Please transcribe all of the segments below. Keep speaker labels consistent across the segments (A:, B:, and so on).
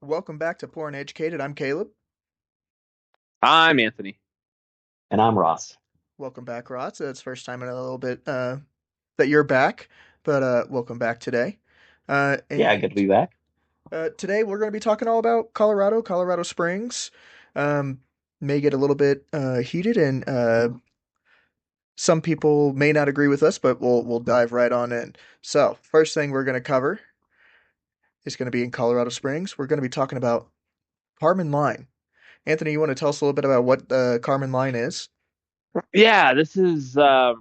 A: Welcome back to Poor and Educated. I'm Caleb.
B: I'm Anthony.
C: And I'm Ross.
A: Welcome back, Rod. So it's first time in a little bit that you're back, but welcome back today.
C: Yeah, good to
A: And
C: be back.
A: Today we're going to be talking all about Colorado Springs. Um, may get a little bit heated, and some people may not agree with us, but we'll dive right on in. So first thing we're going to cover is going to be in Colorado Springs. We're going to be talking about Karman Line. Anthony, you want to tell us a little bit about what the Karman Line is?
B: Yeah, this is a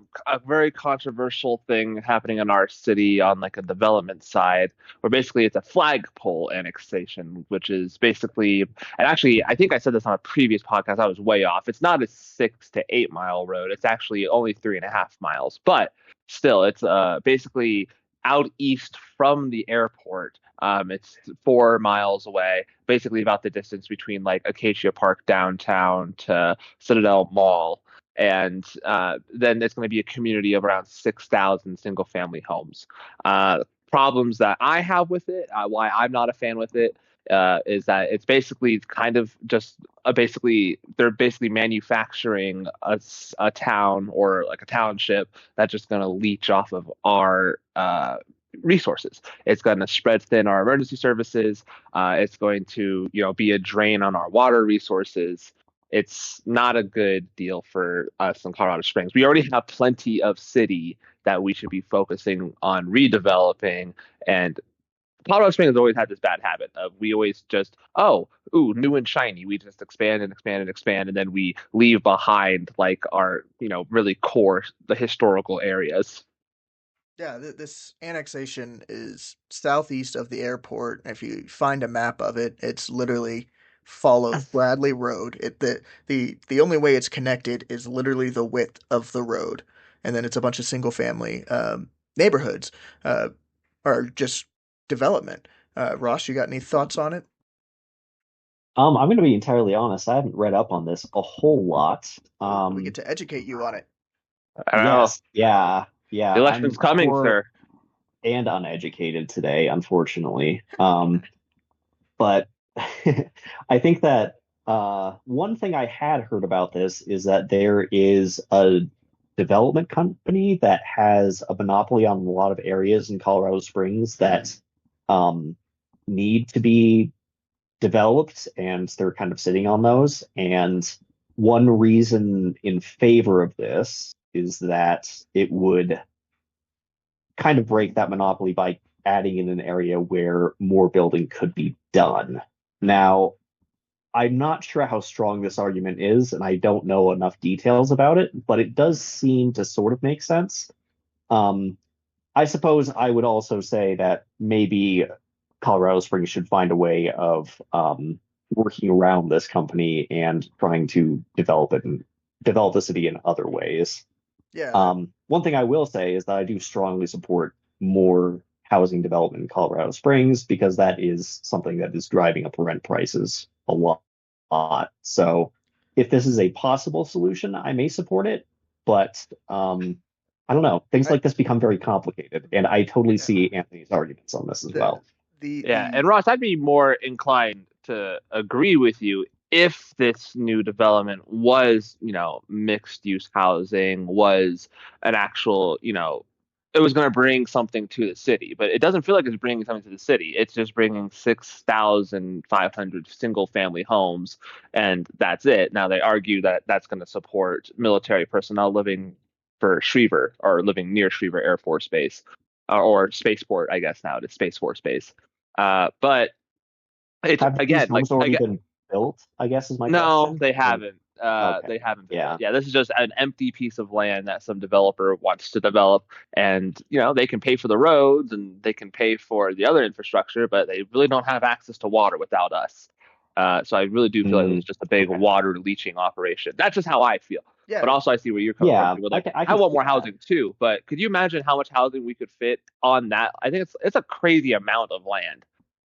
B: very controversial thing happening in our city on like a development side, where basically it's a flagpole annexation, which is basically, and actually, I think I said this on a previous podcast. I was way off. It's not a 6 to 8 mile road. It's actually only 3.5 miles, but still, it's basically out east from the airport. It's 4 miles away, basically about the distance between like Acacia Park downtown to Citadel Mall, and then it's going to be a community of around 6,000 single family homes. Problems that I have with it, why I'm not a fan with it, is that it's basically kind of just basically they're basically manufacturing a town or like a township that's just going to leech off of our resources. It's going to spread thin our emergency services. It's going to be a drain on our water resources. It's not a good deal for us in Colorado Springs. We already have plenty of city that we should be focusing on redeveloping. And Colorado Springs has always had this bad habit of we always just, oh, ooh, new and shiny. We just expand and expand and expand, and then we leave behind like our, really core, the historical areas.
A: Yeah, this annexation is southeast of the airport. If you find a map of it, it's literally follows Bradley Road. The only way it's connected is literally the width of the road, and then it's a bunch of single family neighborhoods, uh, or just development. Ross, you got any thoughts on it?
C: I'm going to be entirely honest. I haven't read up on this a whole lot.
A: Ooh, we get to educate you on it.
B: I don't know.
C: Yes, yeah,
B: The
C: yeah.
B: election's
C: I'm
B: coming,
C: poor
B: sir.
C: and uneducated today, unfortunately. But I think that one thing I had heard about this is that there is a development company that has a monopoly on a lot of areas in Colorado Springs that um, need to be developed, and they're kind of sitting on those. And one reason in favor of this is that it would kind of break that monopoly by adding in an area where more building could be done. Now, I'm not sure how strong this argument is, and I don't know enough details about it, but it does seem to sort of make sense. Um, I suppose I would also say that maybe Colorado Springs should find a way of working around this company and trying to develop it and develop the city in other ways.
A: Yeah, that
C: One thing I will say is that I do strongly support more housing development in Colorado Springs because that is something that is driving up rent prices a lot. So if this is a possible solution, I may support it, but I don't know. Things
A: I
C: like this become very complicated, and I totally
A: yeah
C: see Anthony's arguments on this as
A: the
C: well.
B: Yeah,
A: the
B: and Ross, I'd be more inclined to agree with you if this new development was, mixed use housing, was an actual, it was going to bring something to the city, but it doesn't feel like it's bringing something to the city. It's just bringing 6,500 single family homes, and that's it. Now they argue that that's going to support military personnel living for Schriever or living near Schriever Air Force Base, or Spaceport, I guess now it is Space Force Base. But it's
C: Have these
B: again like
C: homes already
B: again,
C: been built, I guess is my
B: no,
C: question.
B: they
C: Or
B: haven't.
C: okay.
B: They haven't been built.
C: Yeah.
B: Yeah, this is just an empty piece of land that some developer wants to develop, and they can pay for the roads and they can pay for the other infrastructure, but they really don't have access to water without us. So I really do feel like this
C: Mm,
B: is just a big
C: okay.
B: water leaching operation. That's just how I feel. But
A: yeah
B: also, I see where you're coming from.
C: Yeah,
B: You're
C: I
B: like,
C: can I
B: I
C: can
B: want
C: see
B: more
C: that.
B: housing too, but could you imagine how much housing we could fit on that? I think it's a crazy amount of land.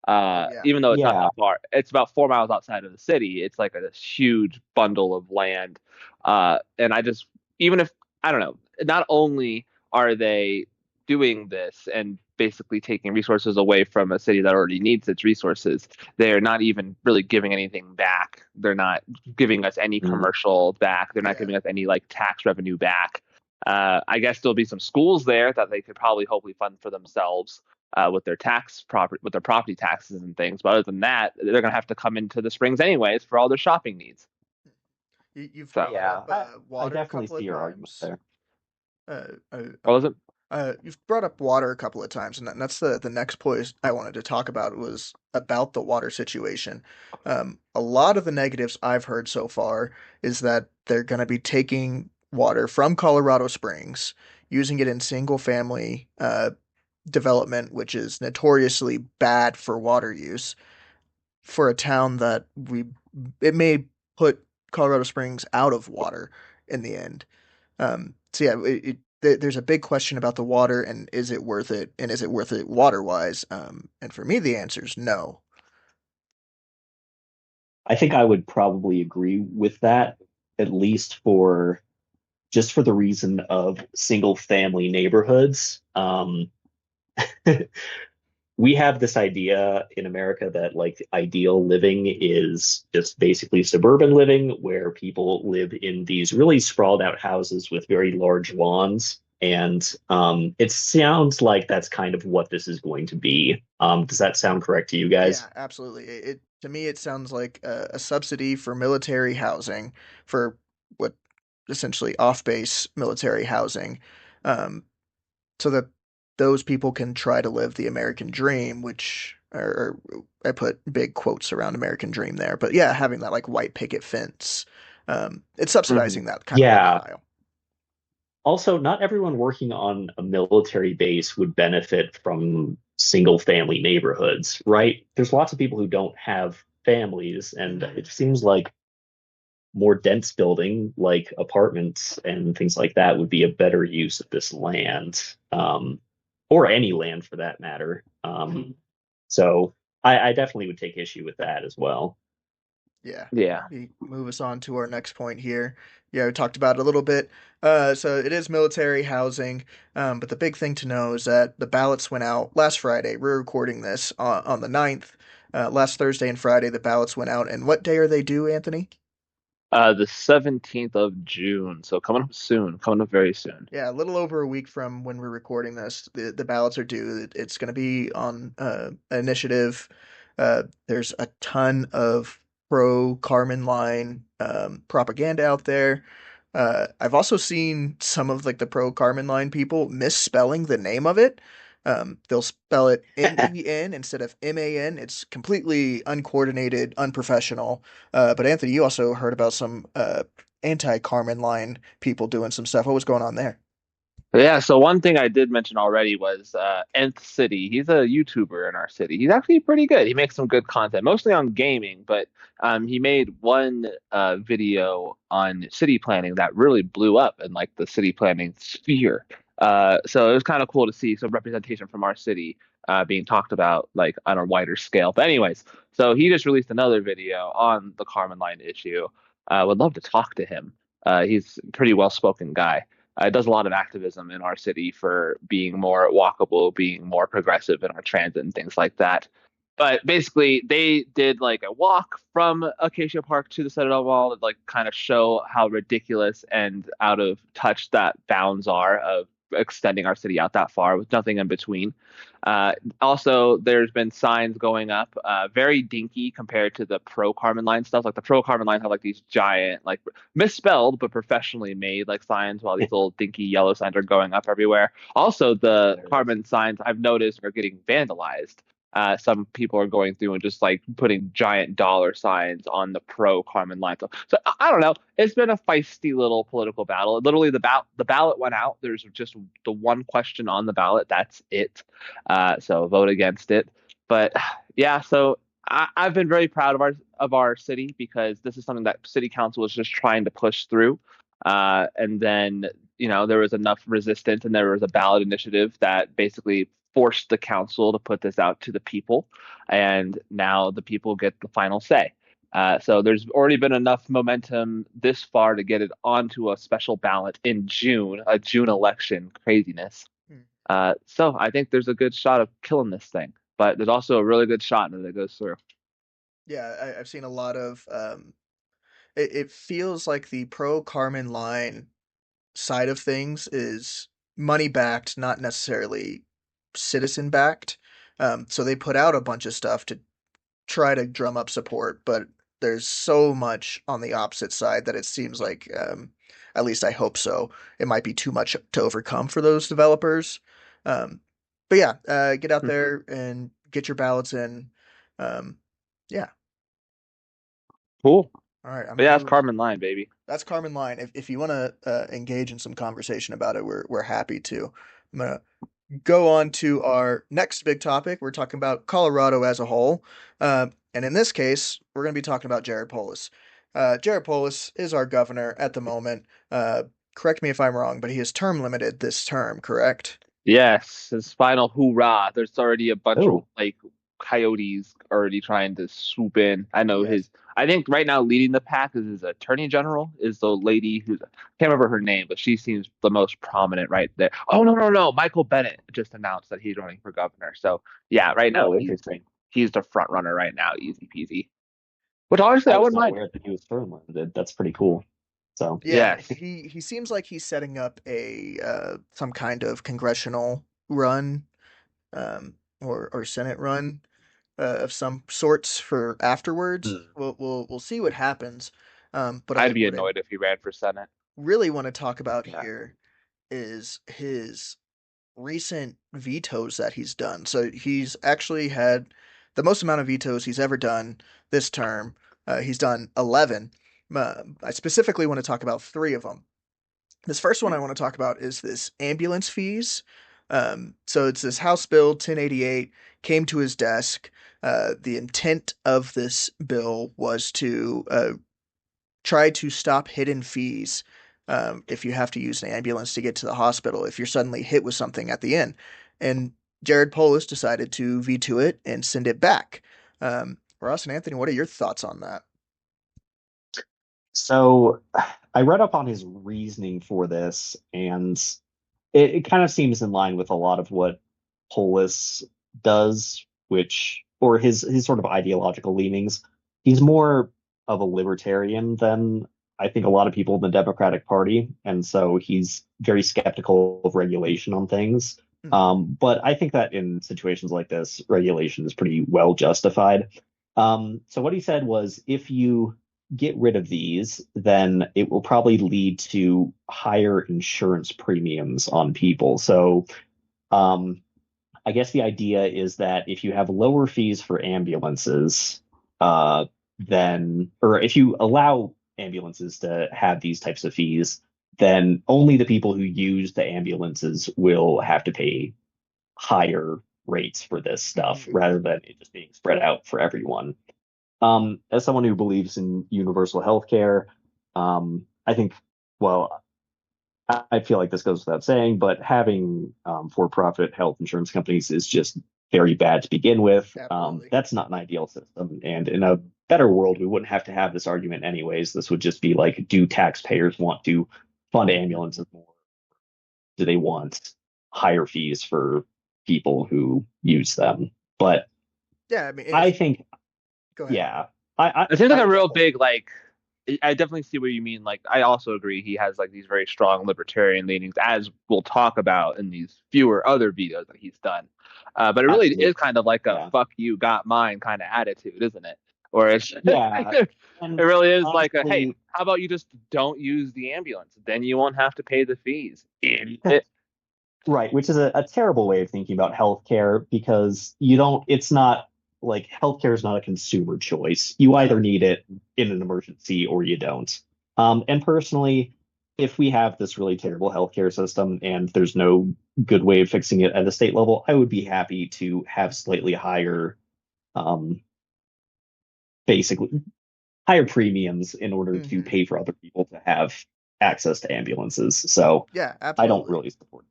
A: oh yeah
B: Even though it's not
C: Yeah.
B: that far, it's about 4 miles outside of the city. It's like a huge bundle of land. And I just, even if, I don't know, not only are they doing this and basically taking resources away from a city that already needs its resources. They're not even really giving anything back. They're not giving us any
C: Mm.
B: commercial back. They're not
A: Yeah.
B: giving us any like tax revenue back. I guess there'll be some schools there that they could probably hopefully fund for themselves with their with their property taxes and things. But other than that, they're gonna have to come into the Springs anyways for all their shopping needs.
A: You've
B: So
A: brought up
C: Yeah, I
A: water a
C: definitely
A: couple
C: see
A: of
C: your argument
A: times.
C: there.
A: Uh, uh,
B: what was it?
A: you've brought up water a couple of times, and that's the next point I wanted to talk about was about the water situation. A lot of the negatives I've heard so far is that they're going to be taking water from Colorado Springs, using it in single family development, which is notoriously bad for water use, for a town that we it may put Colorado Springs out of water in the end. So yeah, there's a big question about the water and is it worth it, and is it worth it water wise? And for me, the answer is no.
C: I think I would probably agree with that, at least for just for the reason of single family neighborhoods. We have this idea in America that like ideal living is just basically suburban living where people live in these really sprawled out houses with very large lawns. And it sounds like that's kind of what this is going to be. Does that sound correct to you
A: Yeah,
C: guys?
A: absolutely. It to me it sounds like a subsidy for military housing for what essentially off-base military housing, um, so that those people can try to live the American dream, which or I put big quotes around American dream there, but yeah, having that like white picket fence, it's
B: Hmm.
A: subsidizing that kind of
C: Yeah.
A: lifestyle.
C: Also, not everyone working on a military base would benefit from single family neighborhoods, right? There's lots of people who don't have families, and
A: Hmm.
C: it seems like more dense building, like apartments and things like that, would be a better use of this land, or any land for that matter. So I definitely would take issue with that as well.
A: Yeah.
B: Yeah.
A: We move us on to our next point here. Yeah, we talked about it a little bit. So it is military housing, but the big thing to know is that the ballots went out last Friday. We're recording this on the 9th. Last Thursday and Friday, the ballots went out. And what day are they due, Anthony?
B: The 17th of June. So coming up soon, coming up very soon.
A: Yeah, a little over a week from when we're recording this, the ballots are due. It's going to be on initiative. There's a ton of pro Karman line propaganda out there. I've also seen some of like the pro Karman line people misspelling the name of it. They'll spell it MEN instead of MAN. It's completely uncoordinated, unprofessional. But Anthony, you also heard about some anti-Karman line people doing some stuff. What was going on there?
B: Yeah, so one thing I did mention already was Nth City. He's a YouTuber in our city. He's actually pretty good. He makes some good content, mostly on gaming, but he made one video on city planning that really blew up in like the city planning sphere. So it was kind of cool to see some representation from our city being talked about like on a wider scale. But anyways, so he just released another video on the Carmen Line issue. Would love to talk to him. He's a pretty well-spoken guy. Does a lot of activism in our city for being more walkable, being more progressive in our transit and things like that. But basically, they did like a walk from Acacia Park to the Citadel Mall to like kind of show how ridiculous and out of touch that bounds are of extending our city out that far with nothing in between. Also, there's been signs going up, very dinky compared to the pro Carmen line stuff. Like the pro Carmen line have like these giant, like misspelled but professionally made like signs, while these little dinky yellow signs are going up everywhere. Also,
C: That's
B: the
C: hilarious.
B: Carmen signs I've noticed are getting vandalized. Some people are going through and just like putting giant dollar signs on the pro Carmen line. So I don't know. It's been a feisty little political battle. Literally, the ballot went out. There's just the one question on the ballot. That's it. So vote against it. But yeah, so I've been very proud of our city because this is something that city council was just trying to push through. And then there was enough resistance, and there was a ballot initiative that basically forced the council to put this out to the people, and now the people get the final say. So there's already been enough momentum this far to get it onto a special ballot in June, a June election. Craziness. So I think there's a good shot of killing this thing, but there's also a really good shot that it goes through.
A: Yeah, I've seen a lot of it feels like the pro Carmen line side of things is money backed, not necessarily citizen backed. So they put out a bunch of stuff to try to drum up support, but there's so much on the opposite side that it seems like, at least I hope so, it might be too much to overcome for those developers. Um, but yeah, get out
B: Mhm.
A: there and get your ballots in. Um, yeah,
B: Cool.
A: all right, I'm
B: But
A: gonna
B: yeah, it's
A: go.
B: Carmen Line, baby.
A: That's Carmen Line. If you want to engage in some conversation about it, we're happy to. I'm gonna go on to our next big topic. We're talking about Colorado as a whole. And in this case, we're going to be talking about Jared Polis. Jared Polis is our governor at the moment. Correct me if I'm wrong, but he is term limited this term, correct?
B: Yes, his final hoorah. There's already a bunch of
C: Oh,
B: like coyotes already trying to swoop in. I know
A: Yes.
B: his. I think right now leading the pack is his attorney general is the lady who I can't remember her name, but she seems the most prominent right there. Oh no no no! Michael Bennett just announced that he's running for governor. So yeah, right now
C: oh, interesting.
B: he's the front runner right now, easy peasy. Which honestly
C: I
B: I
C: was
B: wouldn't
C: not
B: mind.
C: aware that he was term limited. That's pretty cool. So,
A: Yeah,
B: Yes,
A: he seems like he's setting up a some kind of congressional run, or Senate run of some sorts for afterwards.
C: hmm.
A: We'll see what happens. But
B: I'd be annoyed if he ran for Senate.
A: really want to talk about
C: Yeah.
A: here is his recent vetoes that he's done. So he's actually had the most amount of vetoes he's ever done this term. He's done 11. I specifically want to talk about three of them. This first one I want to talk about is this ambulance fees. So it's this House Bill 1088 came to his desk. The intent of this bill was to try to stop hidden fees if you have to use an ambulance to get to the hospital if you're suddenly hit with something at the end. And Jared Polis decided to veto it and send it back. Ross and Anthony, what are your thoughts on that?
C: So I read up on his reasoning for this, and it kind of seems in line with a lot of what Polis does, which or his sort of ideological leanings. He's more of a libertarian than I think a lot of people in the Democratic Party, and so he's very skeptical of regulation on things.
A: Mm-hmm.
C: But I think that in situations like this, regulation is pretty well justified. So what he said was, if you get rid of these, then it will probably lead to higher insurance premiums on people. So, um, I guess the idea is that if you have lower fees for ambulances, then, or if you allow ambulances to have these types of fees, then only the people who use the ambulances will have to pay higher rates for this stuff
A: Mm-hmm.
C: rather than it just being spread out for everyone. As someone who believes in universal health care, I think, well, I feel like this goes without saying, but having for-profit health insurance companies is just very bad to begin with.
A: Absolutely.
C: That's not an ideal system. And in a better world, we wouldn't have to have this argument anyways. This would just be like, do taxpayers want to fund ambulances more? Do they want higher fees for people who use them? But
A: Yeah, I mean,
C: I
A: if
C: think,
A: go ahead.
C: yeah, I,
B: It seems like
C: I
B: a
C: would
B: real
C: definitely.
B: big like. I definitely see what you mean. Like, I also agree he has like these very strong libertarian leanings, as we'll talk about in these fewer other videos that he's done. But it really is
C: Absolutely.
B: kind of like a
C: Yeah.
B: "fuck you, got mine" kind of attitude, isn't it? Or it's
C: Yeah.
B: it
C: And
B: really is like a "hey,
C: honestly,
B: how about you just don't use the ambulance? Then you won't have to pay the fees." Idiot.
C: right, which is a terrible way of thinking about healthcare because you don't, it's not like healthcare is not a consumer choice. You either
A: No.
C: need it in an emergency or you don't. And personally, if we have this really terrible healthcare system and there's no good way of fixing it at the state level, I would be happy to have slightly higher, um, basically higher premiums in order to
A: Mm-hmm.
C: pay for other people to have access to ambulances. So
A: Yeah,
C: I don't
A: absolutely.
C: really support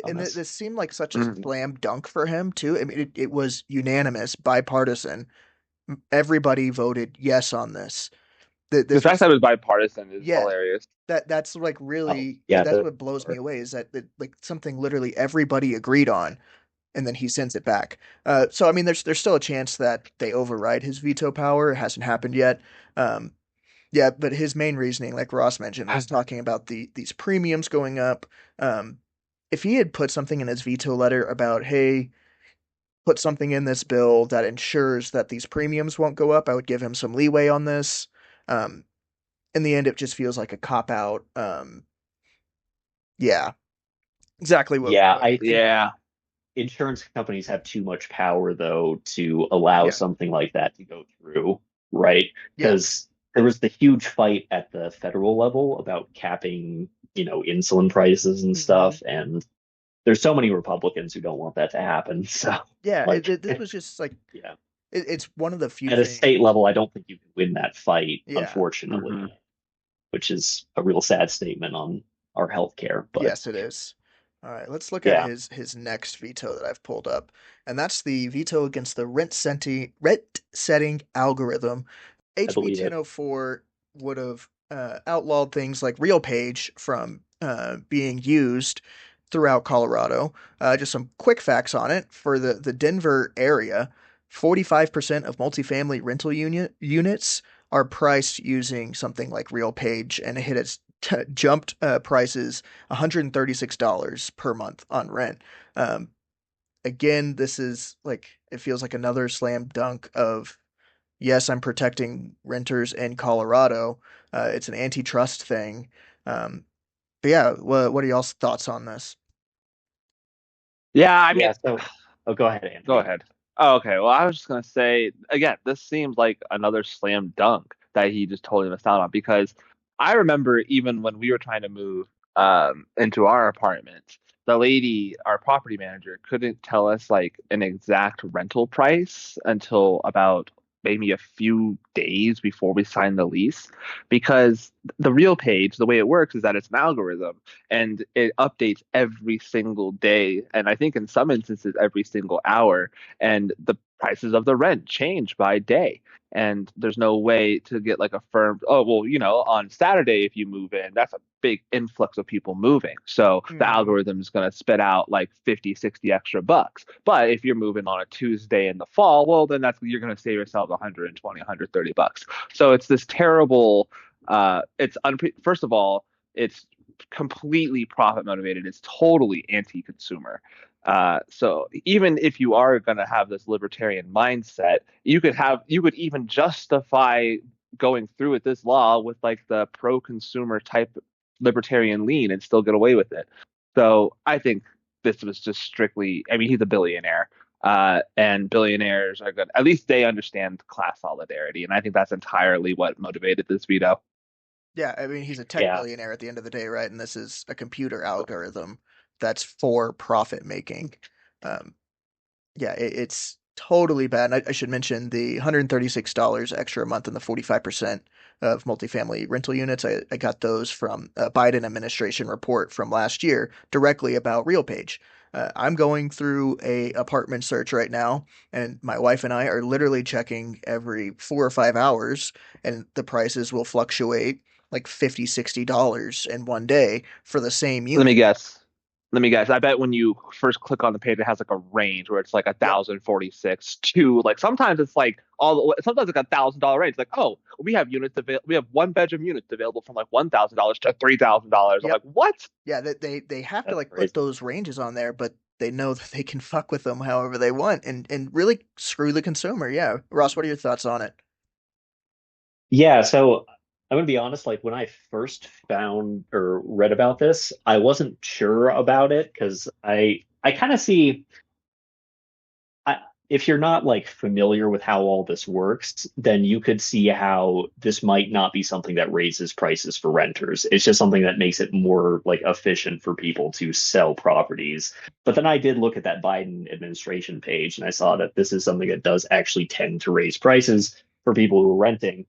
C: on
A: And
C: this.
A: this seemed like such a
B: Mhm.
A: slam dunk for him too. I mean, it was unanimous, bipartisan. Everybody voted yes on this.
B: The
A: This
B: fact
A: was,
B: that it was bipartisan is
A: yeah,
B: hilarious.
A: that's like
C: Oh,
A: really,
C: yeah,
A: that's what blows me away is that like something literally everybody agreed on, and then he sends it back. So I mean, there's still a chance that they override his veto power. It hasn't happened yet. Um, yeah, but his main reasoning, like Ross mentioned, was talking about these premiums going up. Um, if he had put something in his veto letter about, hey, put something in this bill that ensures that these premiums won't go up, I would give him some leeway on this. Um, in the end, it just feels like a cop out. Yeah, exactly
C: yeah.
A: what.
C: I think
B: Yeah.
C: insurance companies have too much power, though, to allow
A: Yeah,
C: something like that to go through, right?
A: yeah.
C: Because there was the huge fight at the federal level about capping, insulin prices and
A: Hmm.
C: stuff, and there's so many Republicans who don't want that to happen. So,
A: Yeah,
C: like,
A: this was just like
C: yeah,
A: it's one of the few
C: at a
A: things.
C: state level, I don't think you can win that fight,
A: Yeah.
B: Hmm.
C: unfortunately, which is a real sad statement on our healthcare. But
A: Yes, it is. All right, let's look at
C: yeah,
A: his next veto that I've pulled up, and that's the veto against the rent setting algorithm.
C: I
A: HB
C: believe it.
A: 1004 would have outlawed things like RealPage from being used throughout Colorado. Just some quick facts on it for the Denver area. 45% of multifamily rental units are priced using something like RealPage, and it hit its jumped prices $136 per month on rent. Um, Again, this is like it feels like another slam dunk of yes, I'm protecting renters in Colorado. It's an antitrust thing. But yeah, what are y'all's thoughts on this?
B: Yeah, I mean,
C: Yeah. So, oh, go ahead,
B: go
C: Anthony.
B: ahead. Oh, okay. Well, I was just gonna say again, this seems like another slam dunk that he just totally missed out on because I remember even when we were trying to move into our apartment, the lady, our property manager, couldn't tell us like an exact rental price until about maybe a few days before we signed the lease because the real page, the way it works is that it's an algorithm and it updates every single day and I think in some instances every single hour and the prices of the rent change by day and there's no way to get like a firm oh well on Saturday if you move in that's a big influx of people moving so the
A: Hmm.
B: algorithm is going to spit out like 50-60 extra bucks but if you're moving on a Tuesday in the fall well then that's you're going to save yourself 120 $130 so it's this terrible first of all it's completely profit motivated. It's totally anti-consumer. So even if you are going to have this libertarian mindset, you could even justify going through with this law with like the pro-consumer type libertarian lean and still get away with it. So I think this was just strictly. I mean, he's a billionaire. And billionaires are good. At least they understand class solidarity, and I think that's entirely what motivated this veto.
A: Yeah, I mean he's a tech
C: Yeah.
A: billionaire at the end of the day, right? And this is a computer algorithm that's for profit making. Um, Yeah, it's totally bad. And I should mention the $136 extra a month and the 45% of multifamily rental units. I got those from a Biden administration report from last year directly about RealPage. I'm going through a apartment search right now, and my wife and I are literally checking every 4 or 5 hours, and the prices will fluctuate like $50, $60 in one day for the same
B: Let me
A: unit.
B: guess. Let me guess. I bet when you first click on the page, it has like a range where it's like a
A: Yep.
B: 1,046 to like sometimes it's like sometimes like $1,000 range. Like oh, we have units available. We have one bedroom units available from like $1,000 to $3,000. I'm
A: Yep.
B: like what?
A: Yeah, they have to
C: That's
A: like put
C: crazy.
A: those ranges on there, but they know that they can fuck with them however they want and really screw the consumer. Yeah. Ross, what are your thoughts on it?
C: Yeah, so I'm gonna be honest, like when I first found or read about this, I wasn't sure about it because I kind of see I, if you're not like familiar with how all this works, then you could see how this might not be something that raises prices for renters. It's just something that makes it more like efficient for people to sell properties. But then I did look at that Biden administration page and I saw that this is something that does actually tend to raise prices for people who are renting.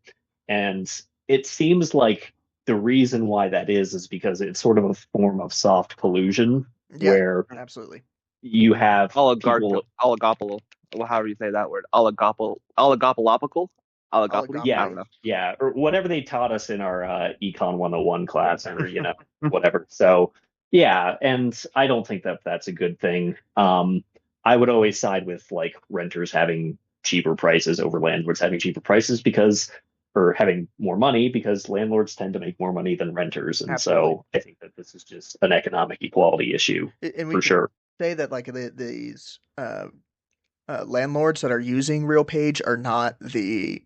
C: And it seems like the reason why that is because it's sort of a form of soft collusion
A: Yeah,
C: where
A: absolutely.
C: you have
B: Oligarch,
C: people.
B: oligopoly, however you say that word, oligopoly, oligopolical. oligopoly. I
C: Yeah,
B: don't
A: Oligopoly.
B: know.
C: yeah, or whatever they taught us in our Econ 101 class, or whatever. So yeah, and I don't think that that's a good thing. I would always side with like renters having cheaper prices over landlords having cheaper prices because, or having more money because landlords tend to make more money than renters, and
A: Absolutely.
C: so I think that this is just an economic equality issue
A: And we
C: for
A: could
C: sure.
A: say that like these landlords that are using RealPage are not the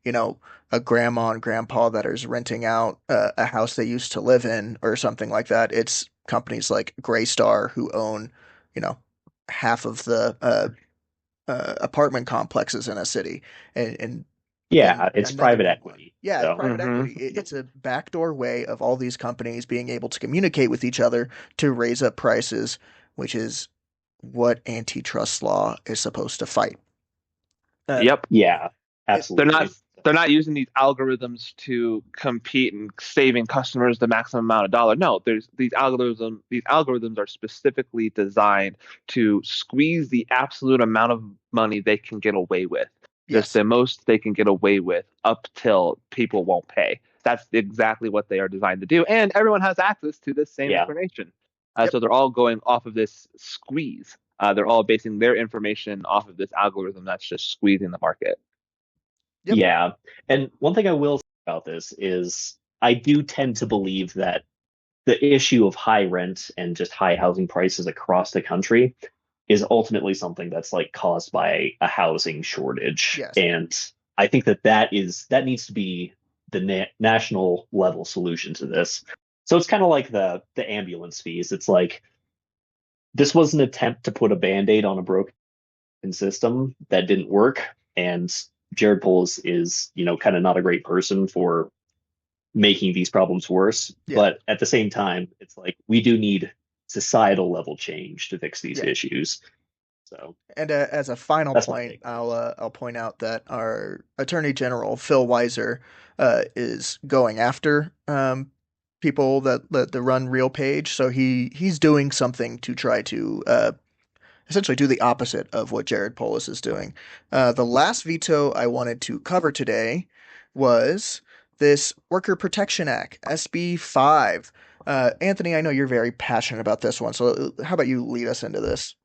A: you know a grandma and grandpa that is renting out a house they used to live in or something like that. It's companies like Graystar who own you know half of the apartment complexes in a city and
C: Yeah,
A: and
C: it's
A: another
C: private
A: big one.
C: equity.
A: Yeah, it's
C: So
A: private equity.
B: Hmm.
A: It's a backdoor way of all these companies being able to communicate with each other to raise up prices, which is what antitrust law is supposed to fight. Uh,
B: Yep.
C: yeah,
A: it,
B: They're not
C: absolutely.
B: they're not using these algorithms to compete and saving customers the maximum amount of dollar. No, there's these algorithms are specifically designed to squeeze the absolute amount of money they can get away with. Just
A: yes.
B: the most they can get away with up till people won't pay. That's exactly what they are designed to do. And everyone has access to this same
C: Yeah.
B: information.
A: Yep.
B: So they're all going off of this squeeze. They're all basing their information off of this algorithm that's just squeezing the market.
A: Yep.
C: Yeah. And one thing I will say about this is I do tend to believe that the issue of high rent and just high housing prices across the country is ultimately something that's like caused by a housing shortage.
A: Yes.
C: And I think that that needs to be the national level solution to this. So it's kind of like the ambulance fees. It's like this was an attempt to put a band-aid on a broken system that didn't work. And Jared Polis is, kind of not a great person for making these problems worse.
A: Yeah.
C: But at the same time, it's like we do need societal level change to fix these
A: Yeah.
C: issues. So
A: And as a final
C: that's my
A: point,
C: take on it.
A: I'll point out that our Attorney General Phil Weiser is going after people that run RealPage. So he's doing something to try to essentially do the opposite of what Jared Polis is doing. The last veto I wanted to cover today was this Worker Protection Act, SB 5. Anthony, I know you're very passionate about this one, so how about you lead us into this?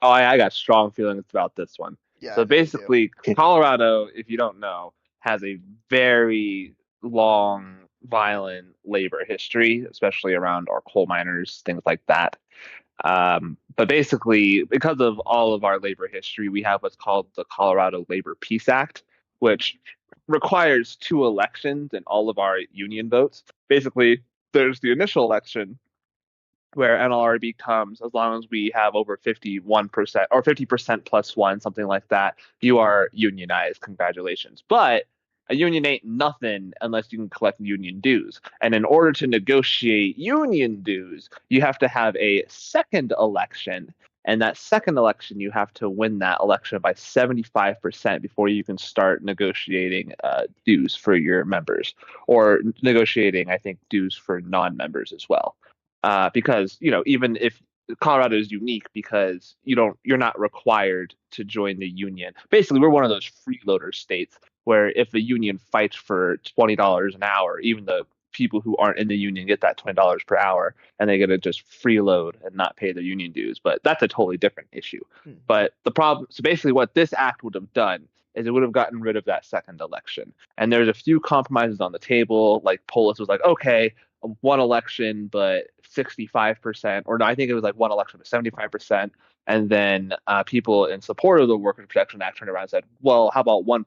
B: Oh, I got strong feelings about this one.
A: Yeah, I
B: So
A: know you do.
B: basically, Colorado, if you don't know, has a very long, violent labor history, especially around our coal miners, things like that. But basically, because of all of our labor history, we have what's called the Colorado Labor Peace Act, which requires two elections and all of our union votes. Basically, there's the initial election where NLRB comes as long as we have over 51% or 50% plus one, something like that, you are unionized. Congratulations. But a union ain't nothing unless you can collect union dues. And in order to negotiate union dues, you have to have a second election. And that second election, you have to win that election by 75% before you can start negotiating dues for your members or negotiating, I think, dues for non members as well, because even if Colorado is unique because you're not required to join the union. Basically, we're one of those freeloader states where if the union fights for $20 an hour, even the people who aren't in the union get that $20 per hour and they get to just freeload and not pay their union dues. But that's a totally different issue.
A: Hmm.
B: But the problem, so basically, what this act would have done is it would have gotten rid of that second election. And there's a few compromises on the table. Like Polis was like, okay, one election, but 65%, or no, I think it was like one election, but 75%. And then people in support of the Workers' Protection Act turned around and said, well, how about one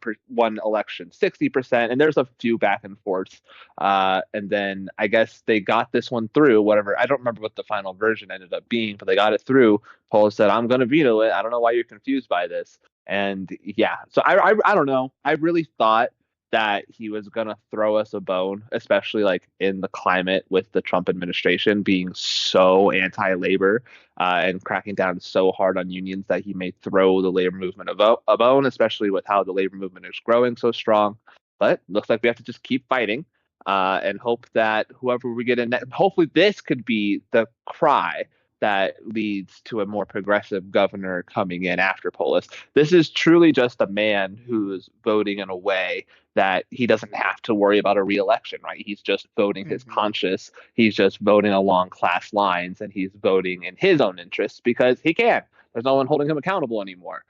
B: election, 60%? And there's a few back and forths. And then I guess they got this one through, whatever. I don't remember what the final version ended up being, but they got it through. Paul said, I'm going to veto it. I don't know why you're confused by this. And yeah, so I don't know. I really thought that he was gonna throw us a bone, especially like in the climate with the Trump administration being so anti-labor and cracking down so hard on unions that he may throw the labor movement a bone, especially with how the labor movement is growing so strong. But looks like we have to just keep fighting and hope that whoever we get in, hopefully this could be the cry that leads to a more progressive governor coming in after Polis. This is truly just a man who's voting in a way that he doesn't have to worry about a reelection, right? He's just voting his
A: Hmm.
B: conscience. He's just voting along class lines, and he's voting in his own interests because he can. There's no one holding him accountable anymore.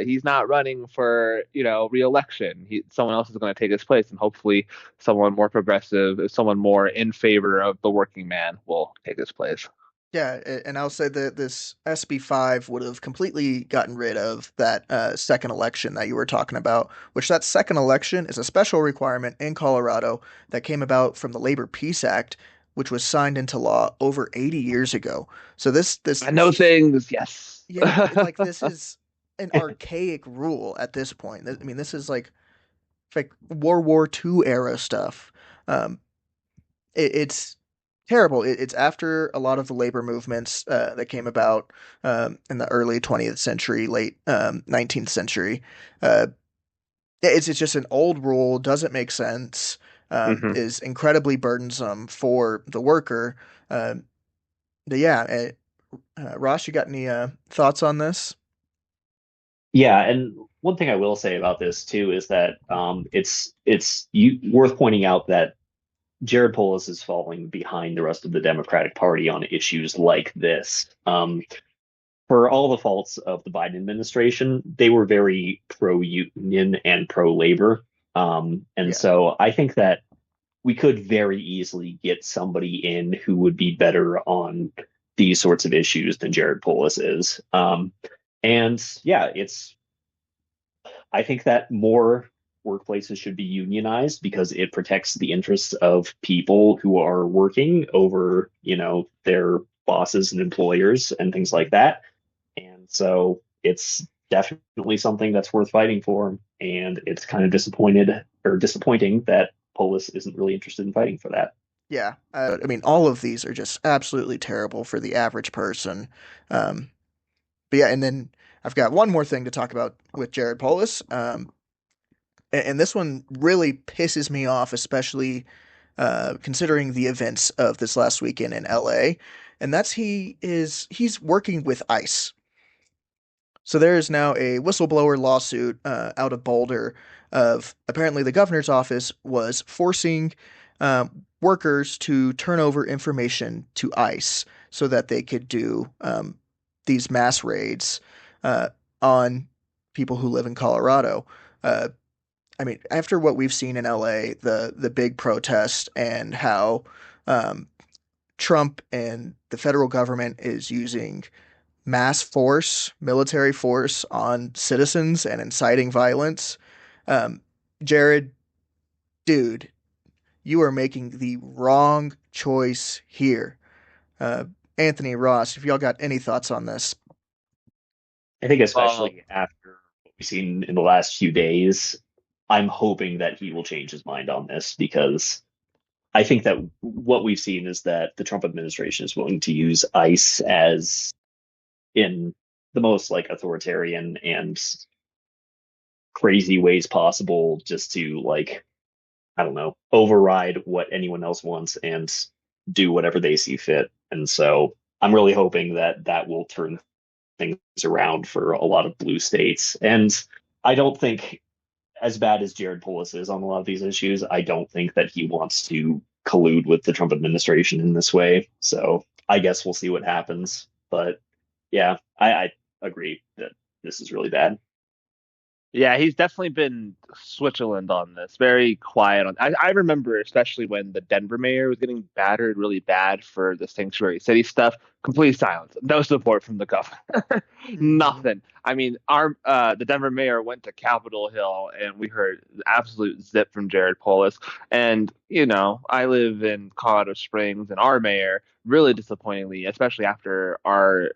B: He's not running for, reelection. Someone else is going to take his place, and hopefully, someone more progressive, someone more in favor of the working man, will take his place.
A: Yeah, and I'll say that this SB5 would have completely gotten rid of that second election that you were talking about, which that second election is a special requirement in Colorado that came about from the Labor Peace Act, which was signed into law over 80 years ago. So this
B: I know things, yes.
A: yeah, like this is an archaic rule at this point. I mean, this is like World War II era stuff. Um, it's terrible. It's after a lot of the labor movements that came about in the early 20th century, late 19th century. Uh, it's just an old rule, doesn't make sense,
B: Hmm.
A: is incredibly burdensome for the worker. Uh, but yeah, Ross, you got any thoughts on this?
C: Yeah, and one thing I will say about this too is that worth pointing out that Jared Polis is falling behind the rest of the Democratic Party on issues like this. For all the faults of the Biden administration, they were very pro-union and pro-labor. And
A: Yeah,
C: so I think that we could very easily get somebody in who would be better on these sorts of issues than Jared Polis is. And yeah, I think that more workplaces should be unionized because it protects the interests of people who are working over, their bosses and employers and things like that. And so it's definitely something that's worth fighting for. And it's kind of disappointing that Polis isn't really interested in fighting for that.
A: yeah. I mean, all of these are just absolutely terrible for the average person. Um, but yeah, and then I've got one more thing to talk about with Jared Polis. And this one really pisses me off, especially considering the events of this last weekend in LA. And that's he's working with ICE. So there is now a whistleblower lawsuit out of Boulder of apparently the governor's office was forcing workers to turn over information to ICE so that they could do these mass raids uh, on people who live in Colorado. Uh, I mean, after what we've seen in LA, the big protest and how um, Trump and the federal government is using mass force, military force on citizens and inciting violence. Um, Jared, dude, you are making the wrong choice here. Uh, Anthony Ross, if y'all got any thoughts on this?
C: I think
B: Well,
C: especially after what we've seen in the last few days, I'm hoping that he will change his mind on this because I think that what we've seen is that the Trump administration is willing to use ICE as in the most like authoritarian and crazy ways possible just to like, I don't know, override what anyone else wants and do whatever they see fit. And so I'm really hoping that that will turn things around for a lot of blue states. And I don't think, as bad as Jared Polis is on a lot of these issues, I don't think that he wants to collude with the Trump administration in this way. So I guess we'll see what happens. But yeah, I agree that this is really bad.
B: yeah, he's definitely been Switzerland on this. Very quiet on. I remember especially when the Denver mayor was getting battered really bad for the sanctuary city stuff. Complete silence. No support from the governor.
A: Mm-hmm.
B: Nothing. I mean, our the Denver mayor went to Capitol Hill and we heard absolute zip from Jared Polis. And I live in Colorado Springs, and our mayor really disappointingly, especially after our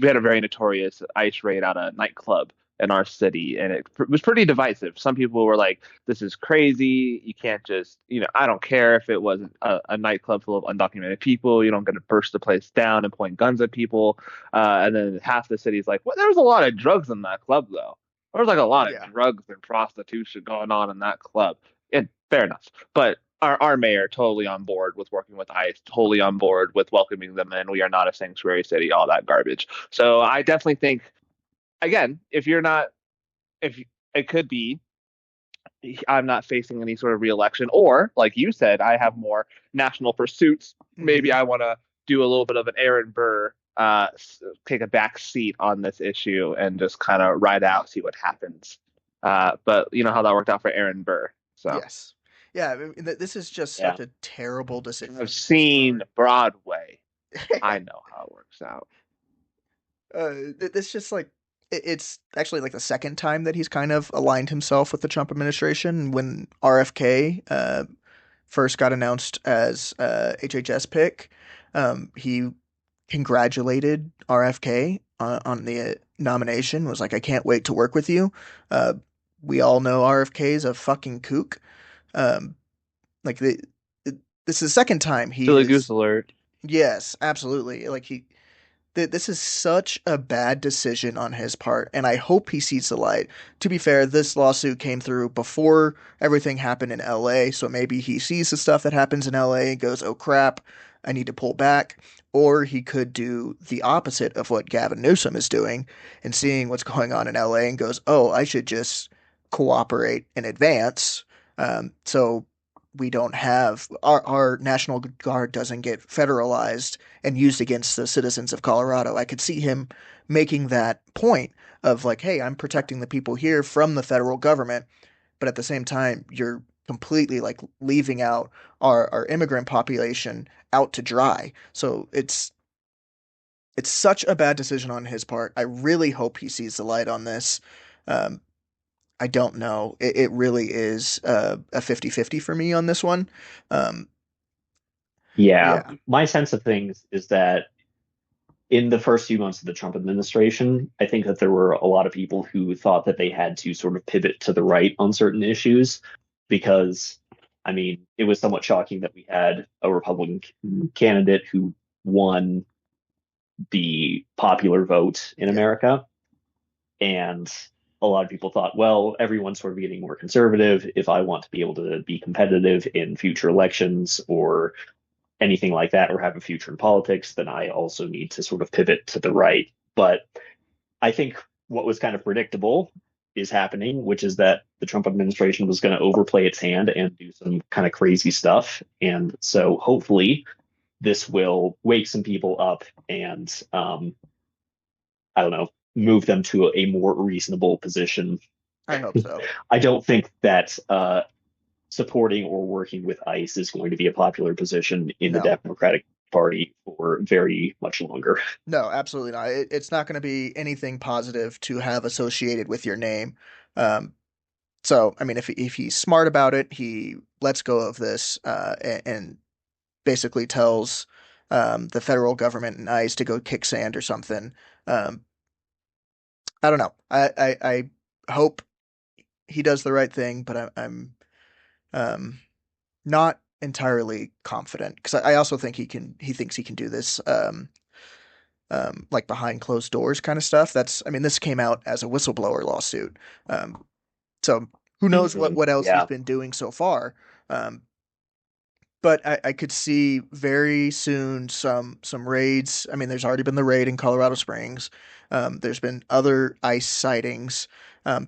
B: we had a very notorious ICE raid at a nightclub in our city, and it was pretty divisive. Some people were like, "This is crazy. You can't just, I don't care if it was a nightclub full of undocumented people. You don't get to burst the place down and point guns at people." And then half the city's like, "Well, there was a lot of drugs in that club, though. There was like a lot of
A: Yeah.
B: drugs and prostitution going on in that club." And fair enough, but our mayor totally on board with working with ICE, totally on board with welcoming them in. We are not a sanctuary city, all that garbage. So I definitely think, again, if you're not, if it could be, I'm not facing any sort of reelection, or like you said, I have more national pursuits. Maybe
A: Mm-hmm.
B: I want to do a little bit of an Aaron Burr, take a back seat on this issue and just kind of ride out, see what happens. But you know how that worked out for Aaron Burr. So
A: Yes. Yeah, I mean, this is just
C: Yeah.
A: such a terrible decision
B: I've
A: on his
B: seen
A: part.
B: Broadway. I know how it works out.
A: It's just like it's actually like the second time that he's kind of aligned himself with the Trump administration. When RFK first got announced as HHS pick, he congratulated RFK on the nomination. Was like, I can't wait to work with you. Uh, we all know RFK is a fucking kook. Um, like this is the second time he
B: Silly goose
A: has.
B: alert.
A: Yes, absolutely. Like this is such a bad decision on his part, and I hope he sees the light. To be fair, this lawsuit came through before everything happened in LA, so maybe he sees the stuff that happens in LA and goes, oh crap, I need to pull back. Or he could do the opposite of what Gavin Newsom is doing and seeing what's going on in LA and goes, oh, I should just cooperate in advance. So we don't have our National Guard doesn't get federalized and used against the citizens of Colorado. I could see him making that point of like, hey, I'm protecting the people here from the federal government, but at the same time, you're completely like leaving out our immigrant population out to dry. So it's such a bad decision on his part. I really hope he sees the light on this. Um, I don't know. It really is a 50-50 for me on this one. Um,
C: Yeah.
A: yeah.
C: My sense of things is that in the first few months of the Trump administration, I think that there were a lot of people who thought that they had to sort of pivot to the right on certain issues because, I mean, it was somewhat shocking that we had a Republican candidate who won the popular vote in
A: Yeah.
C: America. And a lot of people thought, well, everyone's sort of getting more conservative. If I want to be able to be competitive in future elections or anything like that, or have a future in politics, then I also need to sort of pivot to the right. But I think what was kind of predictable is happening, which is that the Trump administration was going to overplay its hand and do some kind of crazy stuff. And so hopefully this will wake some people up and I don't know, move them to a more reasonable position.
A: I hope so.
C: I don't think that supporting or working with ICE is going to be a popular position in the
A: No.
C: Democratic Party for very much longer.
A: No, absolutely not. It's not going to be anything positive to have associated with your name. Um, so, I mean, if he's smart about it, he lets go of this and basically tells the federal government and ICE to go kick sand or something. Um, I don't know. I hope he does the right thing, but I'm um, not entirely confident because I also think he can. He thinks he can do this. Like behind closed doors kind of stuff. That's, I mean, this came out as a whistleblower lawsuit. Um, so who knows
C: Mm-hmm.
A: what else he's
C: Yeah,
A: been doing so far. Um, but I could see very soon some raids. I mean, there's already been the raid in Colorado Springs. There's been other ICE sightings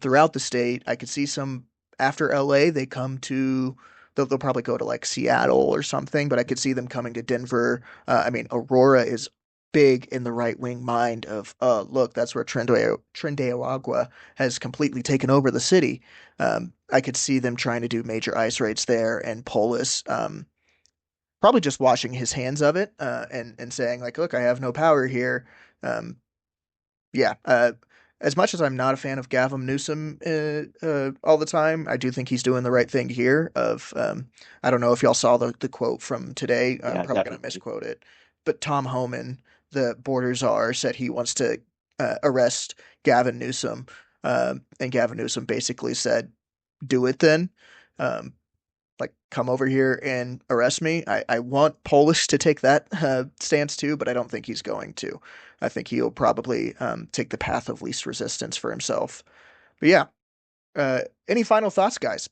A: throughout the state. I could see some after LA. They come to they'll probably go to like Seattle or something. But I could see them coming to Denver. I mean, Aurora is big in the right wing mind of look, that's where Trendeawagua has completely taken over the city. I could see them trying to do major ice raids there and Polis. Probably just washing his hands of it and saying like, look, I have no power here. Um, yeah. As much as I'm not a fan of Gavin Newsom all the time, I do think he's doing the right thing here. I don't know if y'all saw the quote from today. I'm
C: yeah,
A: probably gonna
C: definitely.
A: misquote it, but Tom Homan, the border czar, said he wants to arrest Gavin Newsom, and Gavin Newsom basically said, "Do it then." Um, like come over here and arrest me. I want Polish to take that stance too, but I don't think he's going to. I think he'll probably take the path of least resistance for himself. But yeah, any final thoughts, guys?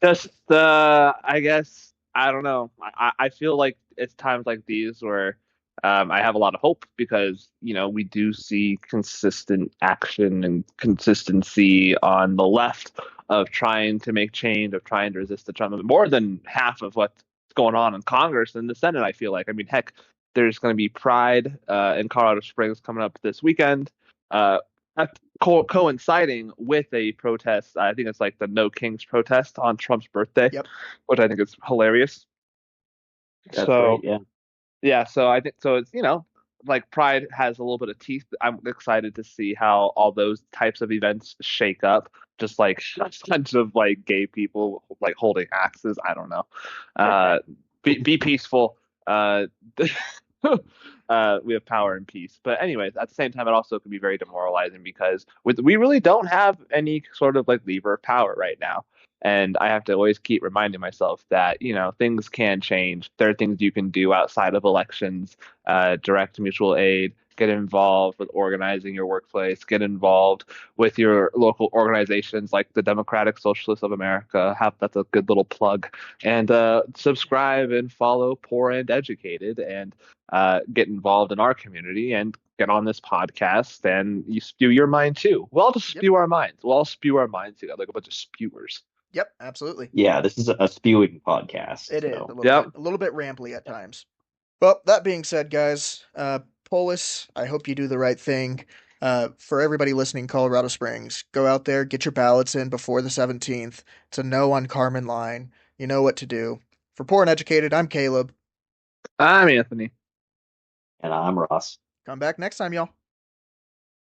B: Just I guess I don't know. I feel like it's times like these where I have a lot of hope because we do see consistent action and consistency on the left of trying to make change, of trying to resist the Trump. More than half of what's going on in Congress and the Senate, I feel like. I mean, heck, there's going to be Pride in Colorado Springs coming up this weekend. Uh, Coinciding with a protest. I think it's like the No Kings protest on Trump's birthday,
A: Yep.
B: which I think is hilarious.
C: That's right.
B: So
C: Yeah.
B: yeah, so I think so. It's like Pride has a little bit of teeth. I'm excited to see how all those types of events shake up. Just like a bunch of like gay people like holding axes. I don't know. Uh, be peaceful. Uh, we have power and peace. But anyways, at the same time, it also can be very demoralizing because we really don't have any sort of like lever of power right now. And I have to always keep reminding myself that, things can change. There are things you can do outside of elections, direct mutual aid, get involved with organizing your workplace, get involved with your local organizations like the Democratic Socialists of America. That's a good little plug. And subscribe and follow Poor and Educated and get involved in our community and get on this podcast and you spew your mind too. We'll all just
A: Yep.
B: spew our minds. We'll all spew our minds together like a bunch of spewers.
A: Yep. Absolutely.
C: Yeah, this is a spewing podcast.
A: It is
C: So
B: Yep.
A: a little bit rambly at times. Well, that being said, guys, Polis, I hope you do the right thing. For everybody listening, Colorado Springs, go out there, get your ballots in before the 17th. It's a no on Karman line. You know what to do. For Poor and Educated, I'm Caleb.
B: I'm Anthony.
C: and I'm Ross.
A: Come back next time, y'all.